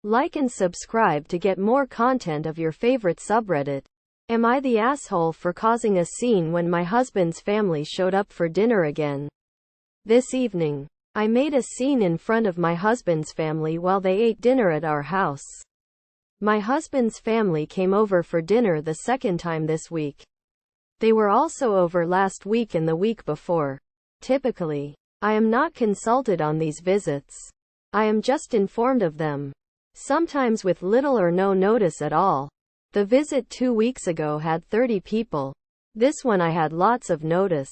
Like and subscribe to get more content of your favorite subreddit. Am I the asshole for causing a scene when my husband's family showed up for dinner again? This evening, I made a scene in front of my husband's family while they ate dinner at our house. My husband's family came over for dinner the second time this week. They were also over last week and the week before. Typically, I am not consulted on these visits. I am just informed of them, sometimes with little or no notice at all. The visit 2 weeks ago had 30 people. This one I had lots of notice.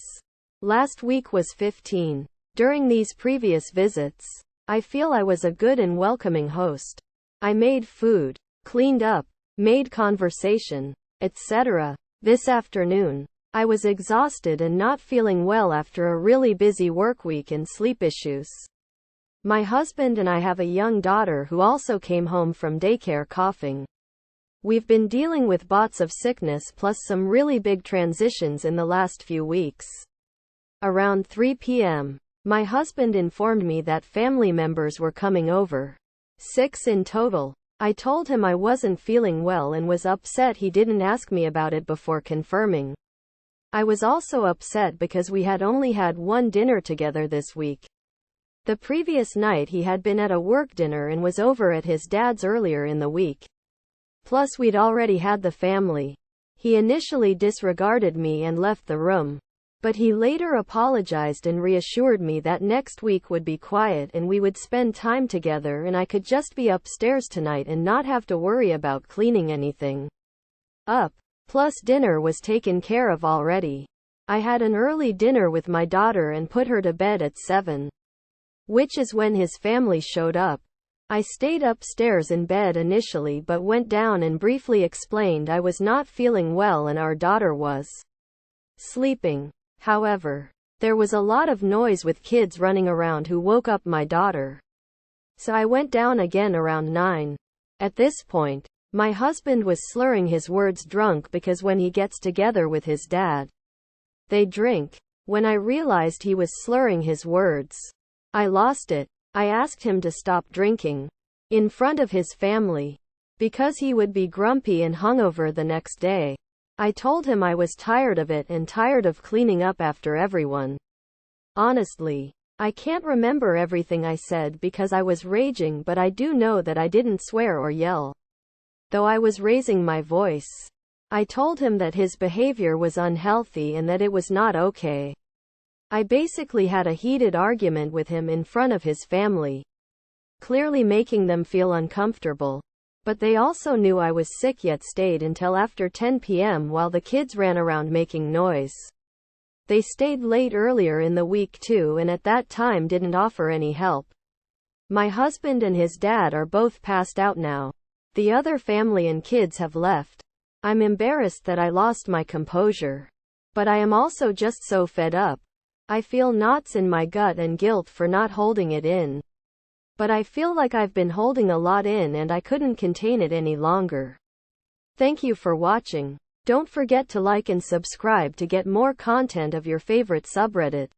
Last week was 15. During these previous visits, I feel I was a good and welcoming host. I made food, cleaned up, made conversation, etc. This afternoon, I was exhausted and not feeling well after a really busy work week and sleep issues. My husband and I have a young daughter who also came home from daycare coughing. We've been dealing with bouts of sickness plus some really big transitions in the last few weeks. Around 3 p.m., my husband informed me that family members were coming over. 6 in total. I told him I wasn't feeling well and was upset he didn't ask me about it before confirming. I was also upset because we had only had one dinner together this week. The previous night he had been at a work dinner and was over at his dad's earlier in the week. Plus we'd already had the family. He initially disregarded me and left the room. But he later apologized and reassured me that next week would be quiet and we would spend time together and I could just be upstairs tonight and not have to worry about cleaning anything up. Plus dinner was taken care of already. I had an early dinner with my daughter and put her to bed at 7. Which is when his family showed up. I stayed upstairs in bed initially but went down and briefly explained I was not feeling well and our daughter was sleeping. However, there was a lot of noise with kids running around who woke up my daughter. So I went down again around 9. At this point, my husband was slurring his words drunk because when he gets together with his dad, they drink. When I realized he was slurring his words, I lost it. I asked him to stop drinking in front of his family because he would be grumpy and hungover the next day. I told him I was tired of it and tired of cleaning up after everyone. Honestly, I can't remember everything I said because I was raging, but I do know that I didn't swear or yell, though I was raising my voice. I told him that his behavior was unhealthy and that it was not okay. I basically had a heated argument with him in front of his family, clearly making them feel uncomfortable. But they also knew I was sick yet stayed until after 10 p.m. while the kids ran around making noise. They stayed late earlier in the week too and at that time didn't offer any help. My husband and his dad are both passed out now. The other family and kids have left. I'm embarrassed that I lost my composure. But I am also just so fed up. I feel knots in my gut and guilt for not holding it in. But I feel like I've been holding a lot in and I couldn't contain it any longer. Thank you for watching. Don't forget to like and subscribe to get more content of your favorite subreddit.